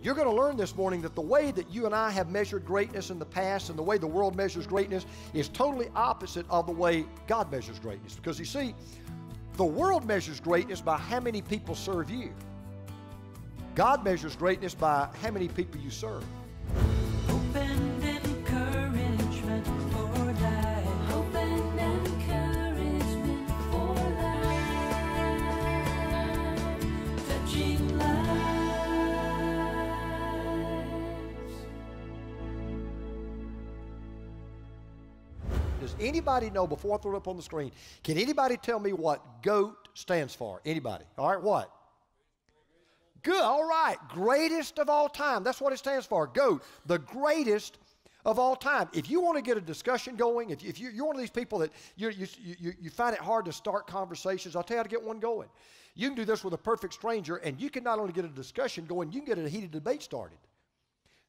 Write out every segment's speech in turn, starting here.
You're going to learn this morning that the way that you and I have measured greatness in the past and the way the world measures greatness is totally opposite of the way God measures greatness. Because you see, the world measures greatness by how many people serve you. God measures greatness by how many people you serve. Hope and encouragement for life. Hope and encouragement for life. Touching lives. Does anybody know, before I throw it up on the screen, can anybody tell me what GOAT stands for? Anybody? All right, what? Good, all right, greatest of all time. That's what it stands for, GOAT, the greatest of all time. If you want to get a discussion going, if you're one of these people that you find it hard to start conversations, I'll tell you how to get one going. You can do this with a perfect stranger, and you can not only get a discussion going, you can get a heated debate started.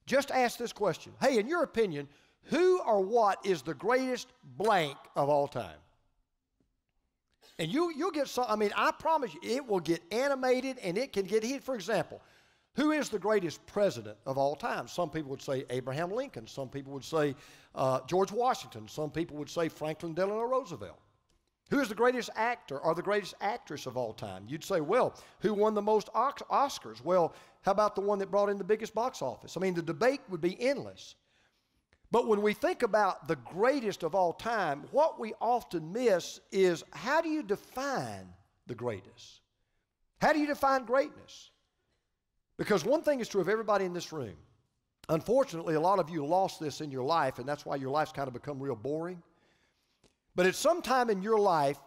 Just ask this question. Hey, in your opinion, who or what is the greatest blank of all time? And you'll get some, I mean, I promise you, it will get animated and it can get heated. For example, who is the greatest president of all time? Some people would say Abraham Lincoln. Some people would say George Washington. Some people would say Franklin Delano Roosevelt. Who is the greatest actor or the greatest actress of all time? You'd say, well, who won the most Oscars? Well, how about the one that brought in the biggest box office? I mean, the debate would be endless. But when we think about the greatest of all time, what we often miss is, how do you define the greatest? How do you define greatness? Because one thing is true of everybody in this room. Unfortunately, a lot of you lost this in your life, and that's why your life's kind of become real boring. But at some time in your life,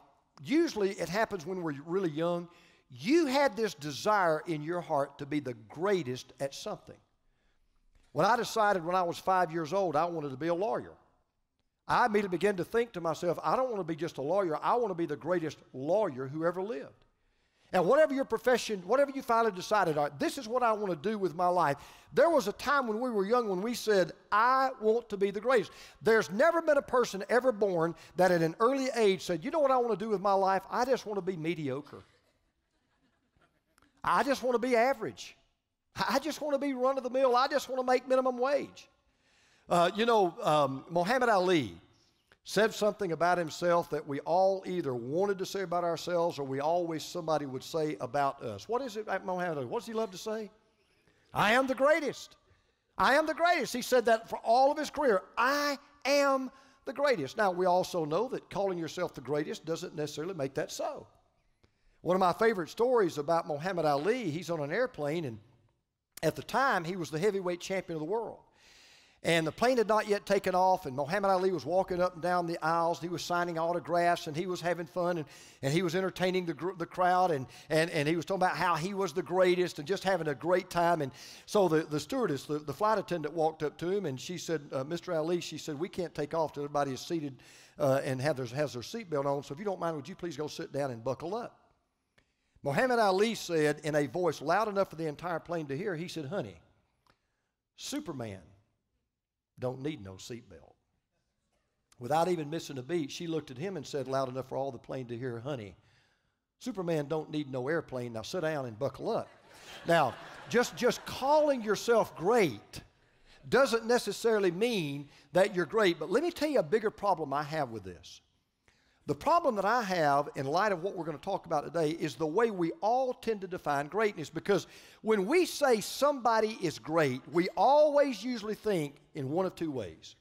usually it happens when we're really young, you had this desire in your heart to be the greatest at something. When I decided when I was 5 years old I wanted to be a lawyer, I immediately began to think to myself, I don't want to be just a lawyer, I want to be the greatest lawyer who ever lived. And whatever your profession, whatever you finally decided, all right, this is what I want to do with my life. There was a time when we were young when we said, I want to be the greatest. There's never been a person ever born that at an early age said, you know what I want to do with my life? I just want to be mediocre. I just want to be average. I just want to be run-of-the-mill. I just want to make minimum wage. Muhammad Ali said something about himself that we all either wanted to say about ourselves or we always somebody would say about us. What is it about Muhammad Ali? What does he love to say? I am the greatest. I am the greatest. He said that for all of his career. I am the greatest. Now, we also know that calling yourself the greatest doesn't necessarily make that so. One of my favorite stories about Muhammad Ali, he's on an airplane, and at the time, he was the heavyweight champion of the world. And the plane had not yet taken off, and Muhammad Ali was walking up and down the aisles, and he was signing autographs, and he was having fun, and he was entertaining the crowd, and he was talking about how he was the greatest and just having a great time. And so the stewardess, the flight attendant, walked up to him, and she said, Mr. Ali, she said, we can't take off till everybody is seated and has their seatbelt on, so if you don't mind, would you please go sit down and buckle up? Muhammad Ali said in a voice loud enough for the entire plane to hear, he said, honey, Superman don't need no seatbelt. Without even missing a beat, she looked at him and said loud enough for all the plane to hear, honey, Superman don't need no airplane. Now sit down and buckle up. Now, just calling yourself great doesn't necessarily mean that you're great. But let me tell you a bigger problem I have with this. The problem that I have in light of what we're going to talk about today is the way we all tend to define greatness. Because when we say somebody is great, we always usually think in one of two ways.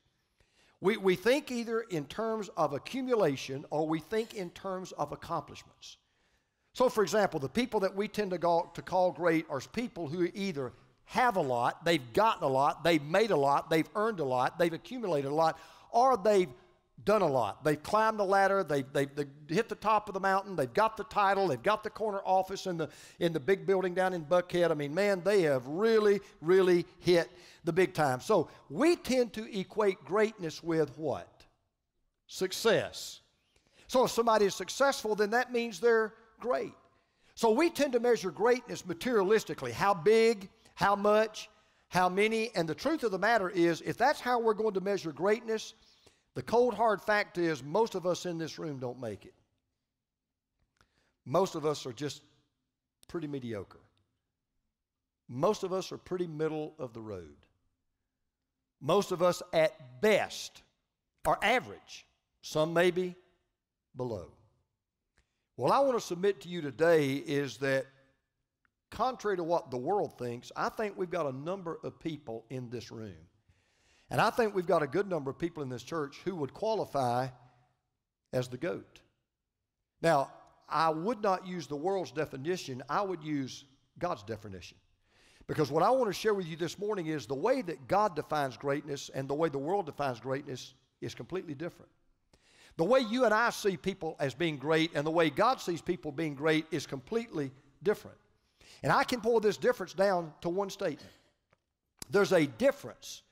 We think either in terms of accumulation or we think in terms of accomplishments. So for example, the people that we tend to call great are people who either have a lot, they've gotten a lot, they've made a lot, they've earned a lot, they've accumulated a lot, or they've done a lot. They've climbed the ladder, they've hit the top of the mountain, they've got the title, they've got the corner office in the big building down in Buckhead. I mean, man, they have really, really hit the big time. So we tend to equate greatness with what? Success. So if somebody is successful, then that means they're great. So we tend to measure greatness materialistically. How big, how much, how many. And the truth of the matter is, if that's how we're going to measure greatness, the cold hard fact is most of us in this room don't make it. Most of us are just pretty mediocre. most of us are pretty middle of the road. Most of us at best are average, some maybe below. What I want to submit to you today is that contrary to what the world thinks, I think we've got a number of people in this room. And I think we've got a good number of people in this church who would qualify as the GOAT. Now, I would not use the world's definition. I would use God's definition. Because what I want to share with you this morning is the way that God defines greatness and the way the world defines greatness is completely different. The way you and I see people as being great and the way God sees people being great is completely different. And I can boil this difference down to one statement. There's a difference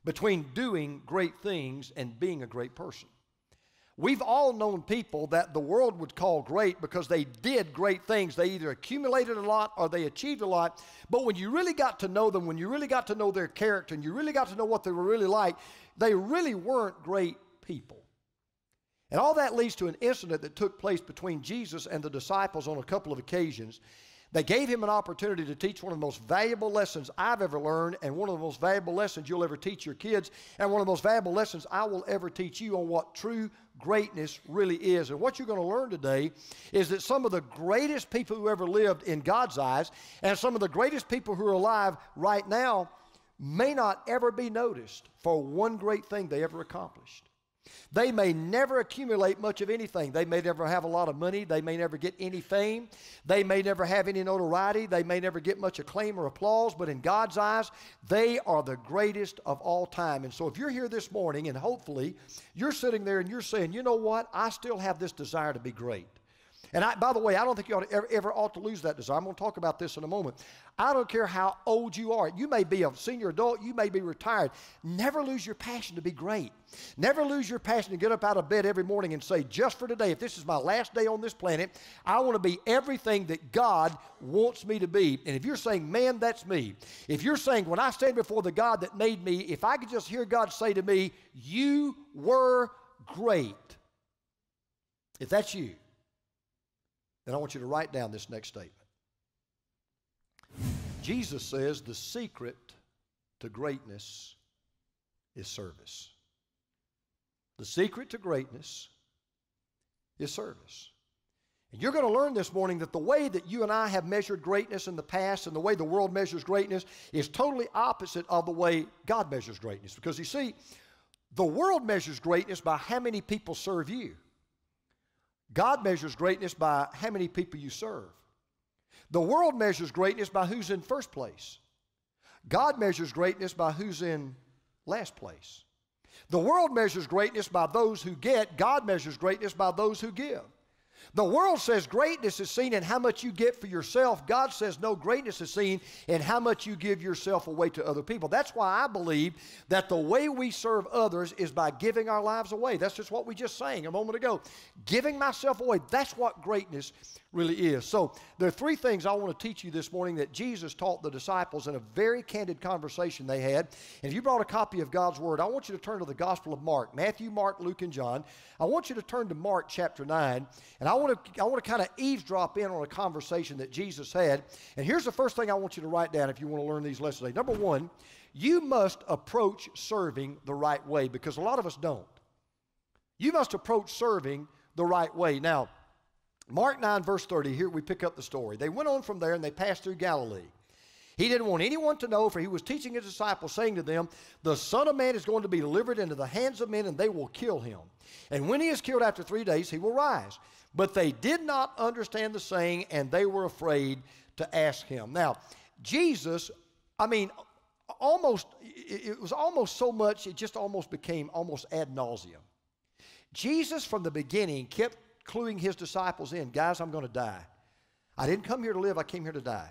between doing great things and being a great person. We've all known people that the world would call great because they did great things. They either accumulated a lot or they achieved a lot. But when you really got to know them, when you really got to know their character and you really got to know what they were really like, they really weren't great people. And all that leads to an incident that took place between Jesus and the disciples on a couple of occasions. They gave him an opportunity to teach one of the most valuable lessons I've ever learned and one of the most valuable lessons you'll ever teach your kids and one of the most valuable lessons I will ever teach you on what true greatness really is. And what you're going to learn today is that some of the greatest people who ever lived in God's eyes and some of the greatest people who are alive right now may not ever be noticed for one great thing they ever accomplished. They may never accumulate much of anything. They may never have a lot of money. They may never get any fame. They may never have any notoriety. They may never get much acclaim or applause. But in God's eyes, they are the greatest of all time. And so if you're here this morning and hopefully you're sitting there and you're saying, you know what, I still have this desire to be great. And by the way, I don't think you ought to ever ought to lose that desire. I'm going to talk about this in a moment. I don't care how old you are. You may be a senior adult. You may be retired. Never lose your passion to be great. Never lose your passion to get up out of bed every morning and say, just for today, if this is my last day on this planet, I want to be everything that God wants me to be. And if you're saying, man, that's me. If you're saying, when I stand before the God that made me, if I could just hear God say to me, you were great. If that's you, then I want you to write down this next statement. Jesus says the secret to greatness is service. The secret to greatness is service. And you're going to learn this morning that the way that you and I have measured greatness in the past and the way the world measures greatness is totally opposite of the way God measures greatness. Because you see, the world measures greatness by how many people serve you. God measures greatness by how many people you serve. The world measures greatness by who's in first place. God measures greatness by who's in last place. The world measures greatness by those who get. God measures greatness by those who give. The world says greatness is seen in how much you get for yourself. God says no, greatness is seen in how much you give yourself away to other people. That's why I believe that the way we serve others is by giving our lives away. That's just what we just sang a moment ago. Giving myself away, that's what greatness really is. So there are three things I want to teach you this morning that Jesus taught the disciples in a very candid conversation they had. And if you brought a copy of God's Word, I want you to turn to the Gospel of Mark. Matthew, Mark, Luke, and John. I want you to turn to Mark chapter 9. And I want to kind of eavesdrop in on a conversation that Jesus had. And here's the first thing I want you to write down if you want to learn these lessons today. Number one, you must approach serving the right way, because a lot of us don't. You must approach serving the right way. Now, Mark 9, verse 30, here we pick up the story. They went on from there and they passed through Galilee. He didn't want anyone to know, for he was teaching his disciples, saying to them, the Son of Man is going to be delivered into the hands of men, and they will kill him. And when he is killed after 3 days, he will rise. But they did not understand the saying, and they were afraid to ask him. Now, Jesus, it was almost so much, it just almost became almost ad nauseum. Jesus, from the beginning, kept cluing his disciples in, guys, I'm going to die. I didn't come here to live, I came here to die.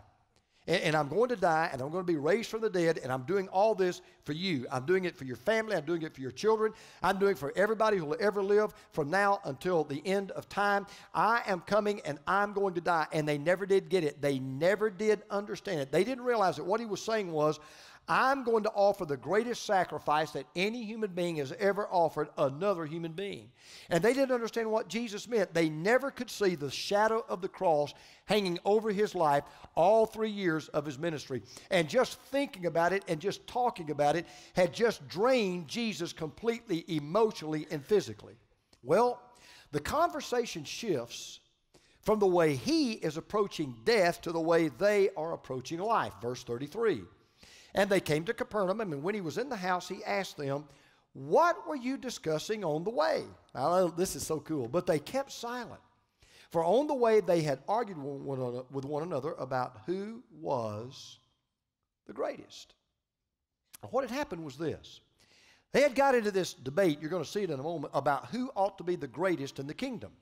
And I'm going to die, and I'm going to be raised from the dead, and I'm doing all this for you. I'm doing it for your family. I'm doing it for your children. I'm doing it for everybody who will ever live from now until the end of time. I am coming, and I'm going to die. And they never did get it. They never did understand it. They didn't realize that what he was saying was, I'm going to offer the greatest sacrifice that any human being has ever offered another human being. And they didn't understand what Jesus meant. They never could see the shadow of the cross hanging over his life all 3 years of his ministry. And just thinking about it and just talking about it had just drained Jesus completely emotionally and physically. Well, the conversation shifts from the way he is approaching death to the way they are approaching life. Verse 33. And they came to Capernaum, and when he was in the house, he asked them, what were you discussing on the way? Now, this is so cool. But they kept silent. For on the way, they had argued with one another about who was the greatest. What had happened was this. They had got into this debate, you're going to see it in a moment, about who ought to be the greatest in the kingdom.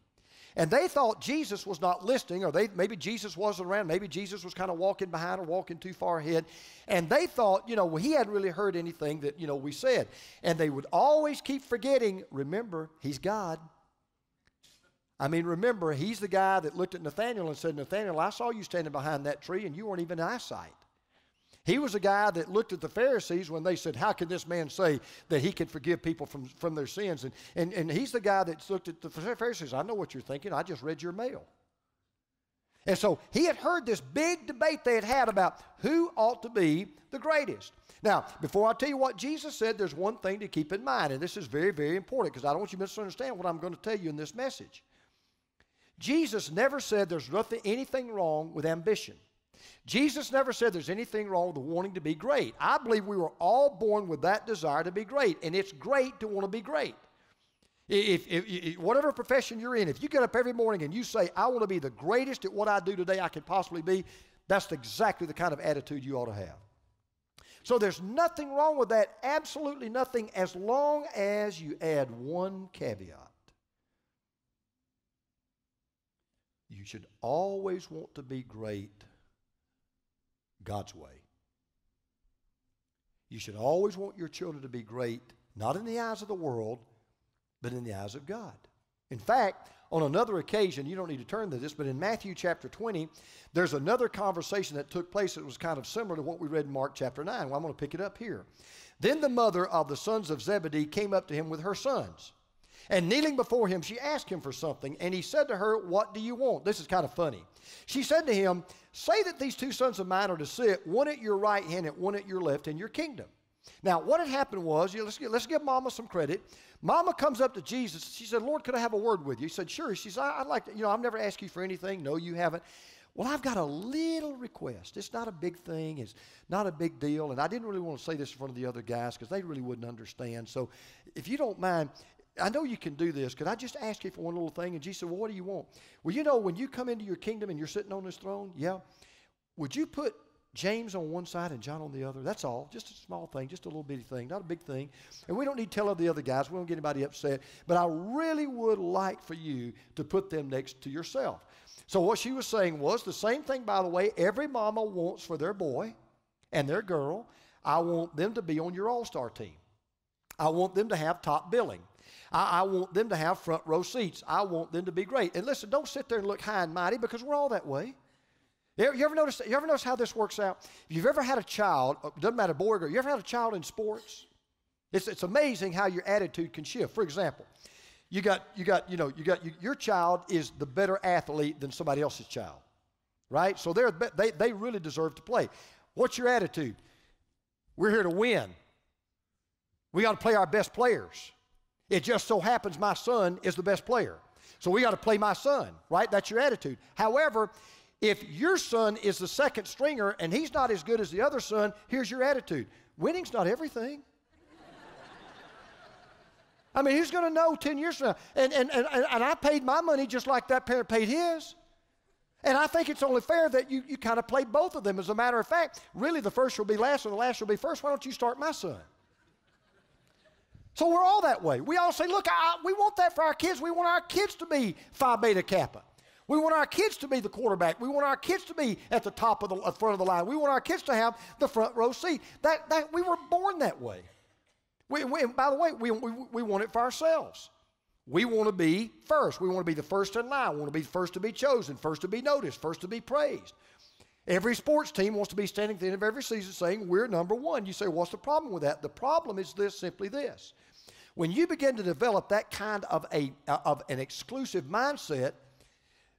And they thought Jesus was not listening, or maybe Jesus wasn't around. Maybe Jesus was kind of walking behind or walking too far ahead. And they thought, well, he hadn't really heard anything that, we said. And they would always keep forgetting, remember, he's God. I mean, remember, he's the guy that looked at Nathanael and said, Nathanael, I saw you standing behind that tree, and you weren't even in eyesight. He was a guy that looked at the Pharisees when they said, how can this man say that he can forgive people from their sins? And he's the guy that looked at the Pharisees. I know what you're thinking. I just read your mail. And so he had heard this big debate they had had about who ought to be the greatest. Now, before I tell you what Jesus said, there's one thing to keep in mind, and this is very, very important because I don't want you to misunderstand what I'm going to tell you in this message. Jesus never said there's anything wrong with ambition. Jesus never said there's anything wrong with wanting to be great. I believe we were all born with that desire to be great, and it's great to want to be great. If whatever profession you're in, if you get up every morning and you say, I want to be the greatest at what I do today I could possibly be, that's exactly the kind of attitude you ought to have. So there's nothing wrong with that, absolutely nothing, as long as you add one caveat. You should always want to be great God's way. You should always want your children to be great, not in the eyes of the world, but in the eyes of God. In fact, on another occasion, you don't need to turn to this, but in Matthew chapter 20, there's another conversation that took place that was kind of similar to what we read in Mark chapter 9. Well, I'm going to pick it up here. Then the mother of the sons of Zebedee came up to him with her sons. And kneeling before him, she asked him for something, and he said to her, what do you want? This is kind of funny. She said to him, say that these two sons of mine are to sit, one at your right hand and one at your left in your kingdom. Now, what had happened was, let's give Mama some credit. Mama comes up to Jesus. She said, Lord, could I have a word with you? He said, sure. She said, I'd like to, I've never asked you for anything. No, you haven't. Well, I've got a little request. It's not a big thing. It's not a big deal. And I didn't really want to say this in front of the other guys because they really wouldn't understand. So if you don't mind, I know you can do this. Could I just ask you for one little thing? And Jesus said, well, what do you want? Well, when you come into your kingdom and you're sitting on this throne, would you put James on one side and John on the other? That's all. Just a small thing, just a little bitty thing, not a big thing. And we don't need to tell the other guys. We don't get anybody upset. But I really would like for you to put them next to yourself. So what she was saying was the same thing, by the way, every mama wants for their boy and their girl. I want them to be on your all-star team. I want them to have top billing. I want them to have front row seats. I want them to be great. And listen, don't sit there and look high and mighty because we're all that way. You ever notice how this works out? If you've ever had a child, doesn't matter boy or girl, you ever had a child in sports? It's amazing how your attitude can shift. For example, your child is the better athlete than somebody else's child, right? So they really deserve to play. What's your attitude? We're here to win. We got to play our best players. It just so happens my son is the best player. So we got to play my son, right? That's your attitude. However, if your son is the second stringer and he's not as good as the other son, here's your attitude. Winning's not everything. I mean, who's going to know 10 years from now? And I paid my money just like that parent paid his. And I think it's only fair that you kind of play both of them. As a matter of fact, really the first will be last and the last will be first. Why don't you start my son? So we're all that way. We all say, look, we want that for our kids. We want our kids to be Phi Beta Kappa. We want our kids to be the quarterback. We want our kids to be at the top of the front of the line. We want our kids to have the front row seat. That we were born that way. By the way, we want it for ourselves. We want to be first. We want to be the first in line. We want to be the first to be chosen, first to be noticed, first to be praised. Every sports team wants to be standing at the end of every season saying, we're number one. You say, what's the problem with that? The problem is simply this. When you begin to develop that kind of an exclusive mindset,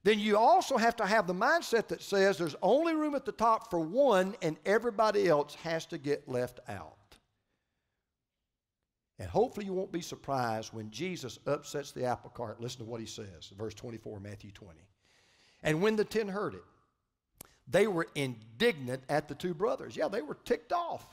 then you also have to have the mindset that says there's only room at the top for one and everybody else has to get left out. And hopefully you won't be surprised when Jesus upsets the apple cart. Listen to what he says, verse 24, Matthew 20. And when the 10 heard it, they were indignant at the two brothers. Yeah, they were ticked off.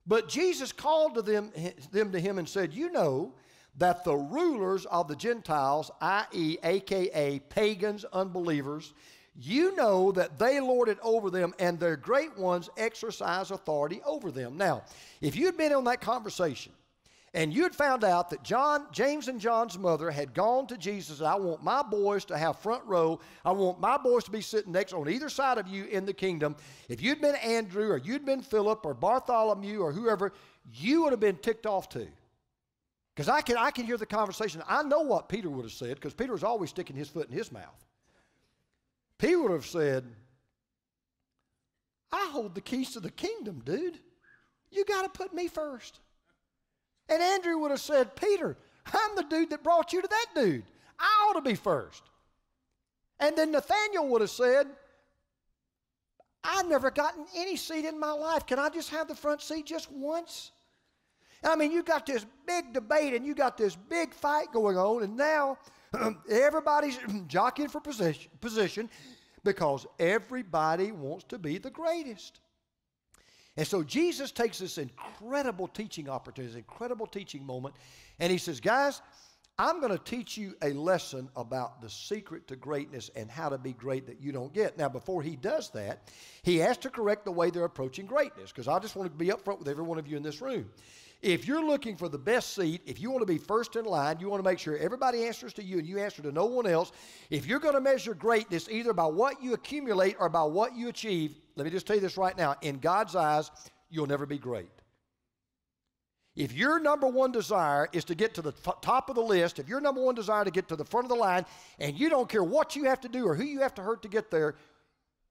But Jesus called them to him and said, you know that the rulers of the Gentiles, i.e., a.k.a. pagans, unbelievers, you know that they lord it over them and their great ones exercise authority over them. Now, if you'd been on that conversation and you'd found out that James and John's mother had gone to Jesus, I want my boys to have front row. I want my boys to be sitting next on either side of you in the kingdom. If you'd been Andrew or you'd been Philip or Bartholomew or whoever, you would have been ticked off too. Because I can hear the conversation. I know what Peter would have said because Peter was always sticking his foot in his mouth. Peter would have said, I hold the keys to the kingdom, dude. You got to put me first. And Andrew would have said, Peter, I'm the dude that brought you to that dude. I ought to be first. And then Nathaniel would have said, I've never gotten any seat in my life. Can I just have the front seat just once? I mean, you got this big debate and you got this big fight going on, and now everybody's jockeying for position because everybody wants to be the greatest. And so Jesus takes this incredible teaching opportunity, this incredible teaching moment, and he says, guys, I'm going to teach you a lesson about the secret to greatness and how to be great that you don't get. Now, before he does that, he has to correct the way they're approaching greatness, because I just want to be upfront with every one of you in this room. If you're looking for the best seat, if you want to be first in line, you want to make sure everybody answers to you and you answer to no one else, if you're going to measure greatness either by what you accumulate or by what you achieve, let me just tell you this right now, in God's eyes, you'll never be great. If your number one desire is to get to the top of the list, if your number one desire to get to the front of the line, and you don't care what you have to do or who you have to hurt to get there,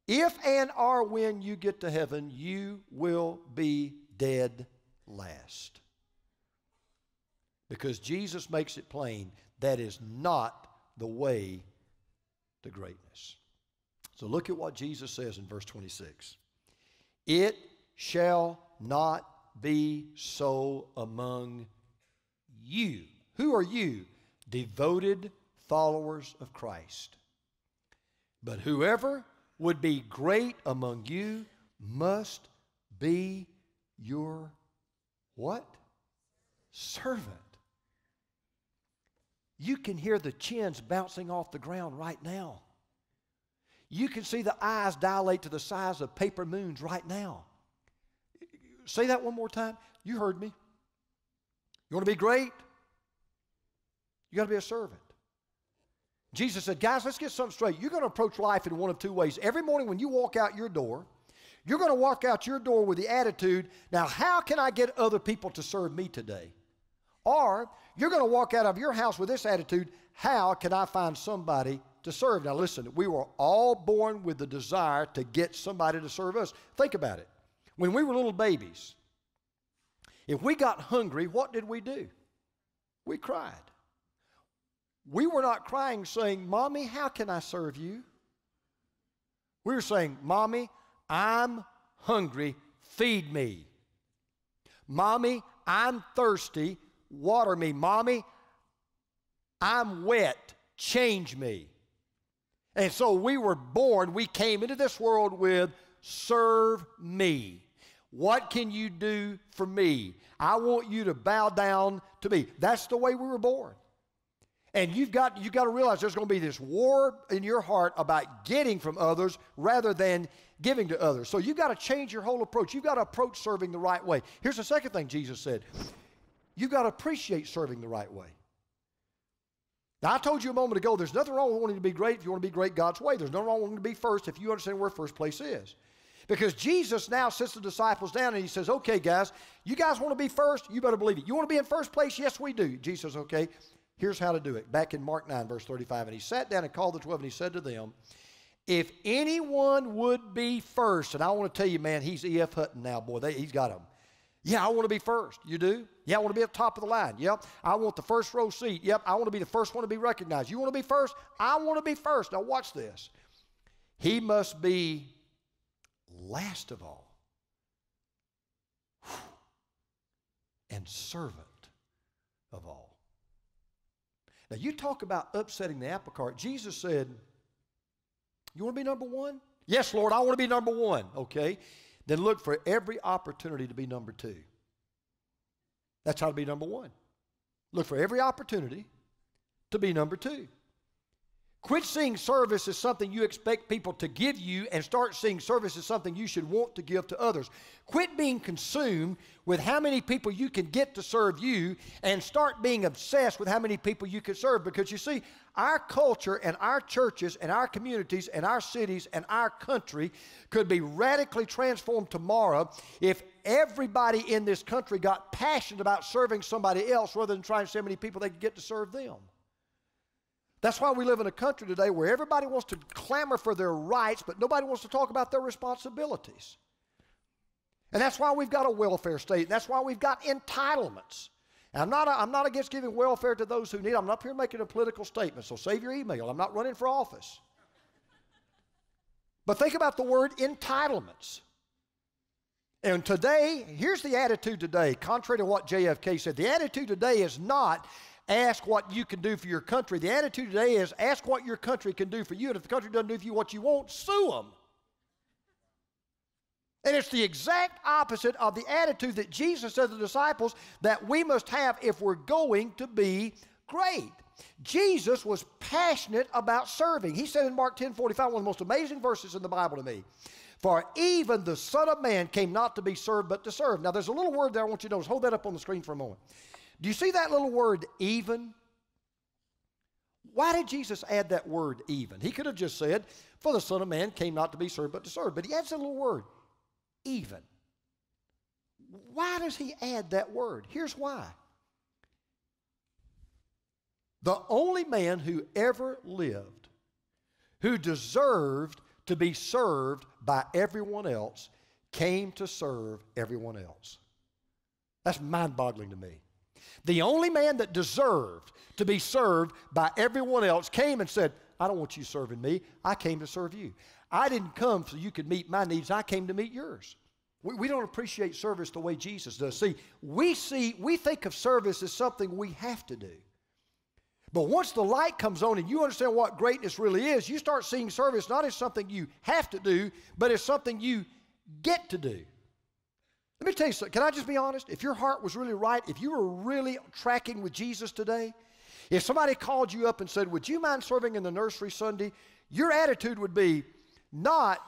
if and or when you get to heaven, you will be dead last. Because Jesus makes it plain that is not the way to greatness. So look at what Jesus says in verse 26. It shall not be so among you. Who are you? Devoted followers of Christ. But whoever would be great among you must be your what? Servant. You can hear the chins bouncing off the ground right now. You can see the eyes dilate to the size of paper moons right now. Say that one more time. You heard me. You want to be great? You got to be a servant. Jesus said, guys, let's get something straight. You're going to approach life in one of two ways. Every morning when you walk out your door, you're going to walk out your door with the attitude, now how can I get other people to serve me today? Or you're going to walk out of your house with this attitude, how can I find somebody to serve? Now listen, we were all born with the desire to get somebody to serve us. Think about it. When we were little babies, if we got hungry, what did we do? We cried. We were not crying saying, Mommy, how can I serve you? We were saying, Mommy, I'm hungry, feed me. Mommy, I'm thirsty, water me. Mommy, I'm wet, change me. And so we were born, we came into this world with, serve me. What can you do for me? I want you to bow down to me. That's the way we were born. And you've got to realize there's going to be this war in your heart about getting from others rather than giving to others. So you've got to change your whole approach. You've got to approach serving the right way. Here's the second thing Jesus said. You've got to appreciate serving the right way. Now, I told you a moment ago, there's nothing wrong with wanting to be great if you want to be great God's way. There's nothing wrong with wanting to be first if you understand where first place is. Because Jesus now sits the disciples down and he says, okay, guys, you guys want to be first? You better believe it. You want to be in first place? Yes, we do. Jesus says, okay, here's how to do it. Back in Mark 9, verse 35, and he sat down and called the 12, and he said to them, If anyone would be first, and I want to tell you, man, he's E.F. Hutton now, boy. He's got them. Yeah, I want to be first. You do? Yeah, I want to be at the top of the line. Yep. I want the first row seat. Yep. I want to be the first one to be recognized. You want to be first? I want to be first. Now watch this. He must be last of all and servant of all. Now you talk about upsetting the apple cart. Jesus said, you want to be number one? Yes, Lord, I want to be number one. Okay. Then look for every opportunity to be number two. That's how to be number one. Look for every opportunity to be number two. Quit seeing service as something you expect people to give you and start seeing service as something you should want to give to others. Quit being consumed with how many people you can get to serve you and start being obsessed with how many people you can serve. Because you see, our culture and our churches and our communities and our cities and our country could be radically transformed tomorrow if everybody in this country got passionate about serving somebody else rather than trying to see how many people they could get to serve them. That's why we live in a country today where everybody wants to clamor for their rights, but nobody wants to talk about their responsibilities. And that's why we've got a welfare state. And that's why we've got entitlements. And I'm not against giving welfare to those who need it. I'm not up here making a political statement, so save your email. I'm not running for office. But think about the word entitlements. And today, here's the attitude today, contrary to what JFK said. The attitude today is not ask what you can do for your country. The attitude today is ask what your country can do for you. And if the country doesn't do for you what you want, sue them. And it's the exact opposite of the attitude that Jesus said to the disciples that we must have if we're going to be great. Jesus was passionate about serving. He said in Mark 10:45, one of the most amazing verses in the Bible to me, for even the Son of Man came not to be served, but to serve. Now there's a little word there I want you to notice. Hold that up on the screen for a moment. Do you see that little word, even? Why did Jesus add that word, even? He could have just said, for the Son of Man came not to be served, but to serve. But he adds that little word, even. Why does he add that word? Here's why. The only man who ever lived who deserved to be served by everyone else came to serve everyone else. That's mind-boggling to me. The only man that deserved to be served by everyone else came and said, I don't want you serving me. I came to serve you. I didn't come so you could meet my needs. I came to meet yours. We don't appreciate service the way Jesus does. See, we think of service as something we have to do. But once the light comes on and you understand what greatness really is, you start seeing service not as something you have to do, but as something you get to do. Let me tell you something. Can I just be honest? If your heart was really right, if you were really tracking with Jesus today, if somebody called you up and said, would you mind serving in the nursery Sunday? Your attitude would be not,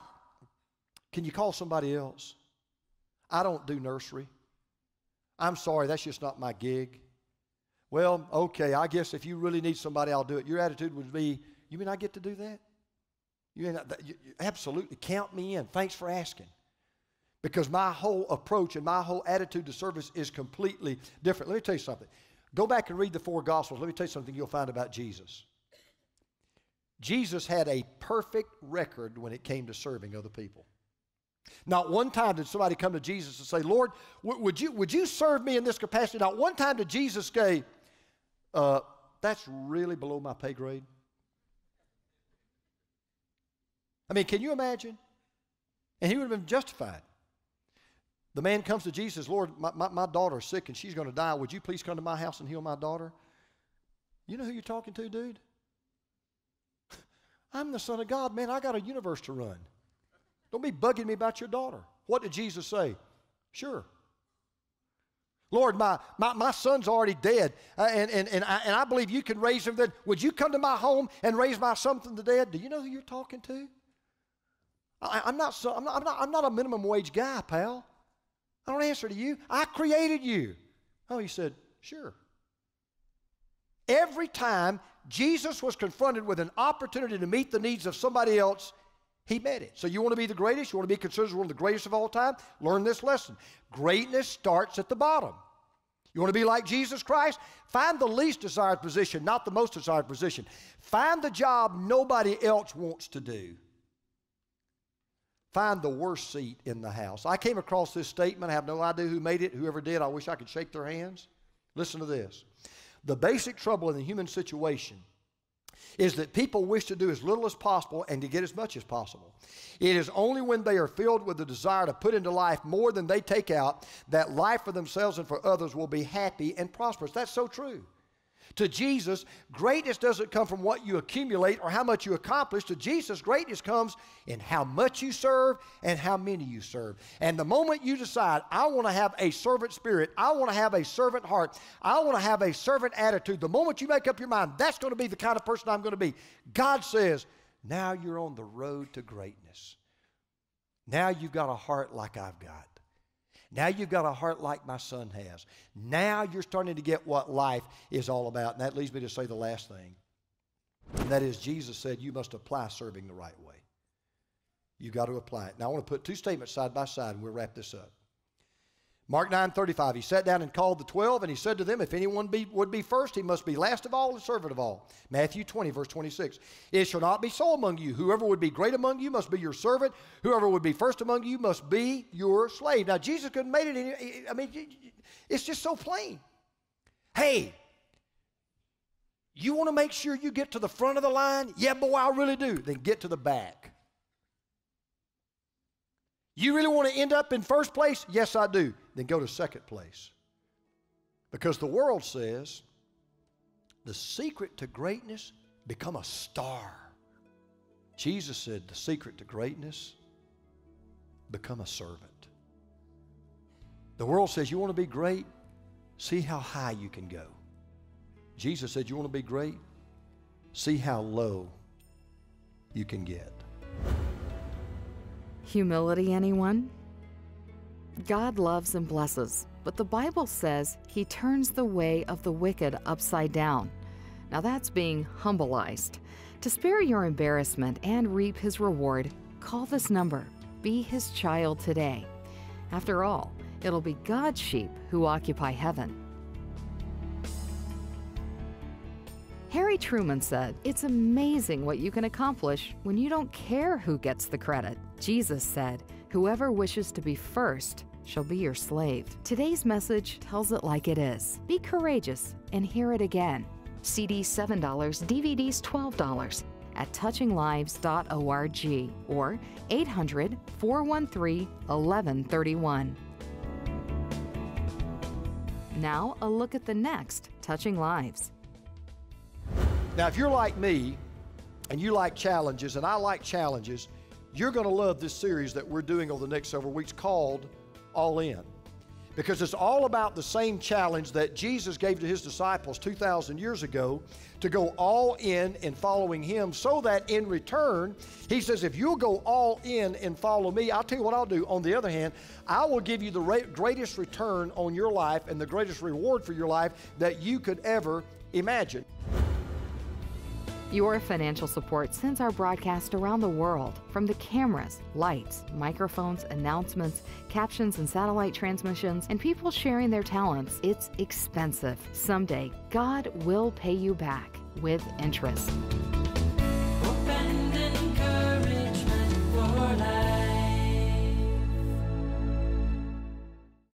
can you call somebody else? I don't do nursery. I'm sorry, that's just not my gig. Well, okay, I guess if you really need somebody, I'll do it. Your attitude would be, you mean I get to do that? Absolutely, count me in. Thanks for asking. Because my whole approach and my whole attitude to service is completely different. Let me tell you something. Go back and read the four Gospels. Let me tell you something you'll find about Jesus. Jesus had a perfect record when it came to serving other people. Not one time did somebody come to Jesus and say, Lord, would you serve me in this capacity? Not one time did Jesus say, that's really below my pay grade. I mean, can you imagine? And he would have been justified. The man comes to Jesus, Lord, my daughter's sick and she's going to die. Would you please come to my house and heal my daughter? You know who you're talking to, dude? I'm the Son of God, man. I got a universe to run. Don't be bugging me about your daughter. What did Jesus say? Sure. Lord, my son's already dead, and I believe you can raise him. Then would you come to my home and raise my son from the dead? Do you know who you're talking to? I'm not a minimum wage guy, pal. I don't answer to you. I created you. Oh, he said, sure. Every time Jesus was confronted with an opportunity to meet the needs of somebody else, he met it. So you want to be the greatest? You want to be considered one of the greatest of all time? Learn this lesson. Greatness starts at the bottom. You want to be like Jesus Christ? Find the least desired position, not the most desired position. Find the job nobody else wants to do. find the worst seat in the house. I came across this statement. I have no idea who made it. Whoever did, I wish I could shake their hands. Listen to this. The basic trouble in the human situation is that people wish to do as little as possible and to get as much as possible. It is only when they are filled with the desire to put into life more than they take out that life for themselves and for others will be happy and prosperous. That's so true. To Jesus, greatness doesn't come from what you accumulate or how much you accomplish. To Jesus, greatness comes in how much you serve and how many you serve. And the moment you decide, I want to have a servant spirit, I want to have a servant heart, I want to have a servant attitude, the moment you make up your mind, that's going to be the kind of person I'm going to be. God says, now you're on the road to greatness. Now you've got a heart like I've got. Now you've got a heart like my son has. Now you're starting to get what life is all about. And that leads me to say the last thing. And that is, Jesus said you must apply serving the right way. You've got to apply it. Now I want to put two statements side by side and we'll wrap this up. Mark 9:35, he sat down and called the 12, and he said to them, if anyone would be first, he must be last of all and servant of all. Matthew 20, verse 26. It shall not be so among you. Whoever would be great among you must be your servant. Whoever would be first among you must be your slave. Now, Jesus couldn't have made it any, it's just so plain. Hey, you want to make sure you get to the front of the line? Yeah, boy, I really do. Then get to the back. You really want to end up in first place? Yes, I do. Then go to second place. Because the world says the secret to greatness, become a star. Jesus said the secret to greatness, become a servant. The world says you want to be great? See how high you can go. Jesus said you want to be great? See how low you can get. Humility, anyone? God loves and blesses, but the Bible says He turns the way of the wicked upside down. Now that's being humbleized. To spare your embarrassment and reap His reward, call this number. Be His child today. After all, it'll be God's sheep who occupy heaven. Harry Truman said, "It's amazing what you can accomplish when you don't care who gets the credit." Jesus said, "Whoever wishes to be first shall be your slave." Today's message tells it like it is. Be courageous and hear it again. CDs $7, DVDs $12 at touchinglives.org or 800-413-1131. Now a look at the next Touching Lives. Now, if you're like me and you like challenges, and I like challenges, you're going to love this series that we're doing over the next several weeks called All In. Because it's all about the same challenge that Jesus gave to His disciples 2,000 years ago, to go all in following Him, so that in return, He says, if you'll go all in and follow me, I'll tell you what I'll do. On the other hand, I will give you the greatest return on your life and the greatest reward for your life that you could ever imagine. Your financial support sends our broadcast around the world. From the cameras, lights, microphones, announcements, captions and satellite transmissions, and people sharing their talents, it's expensive. Someday, God will pay you back with interest.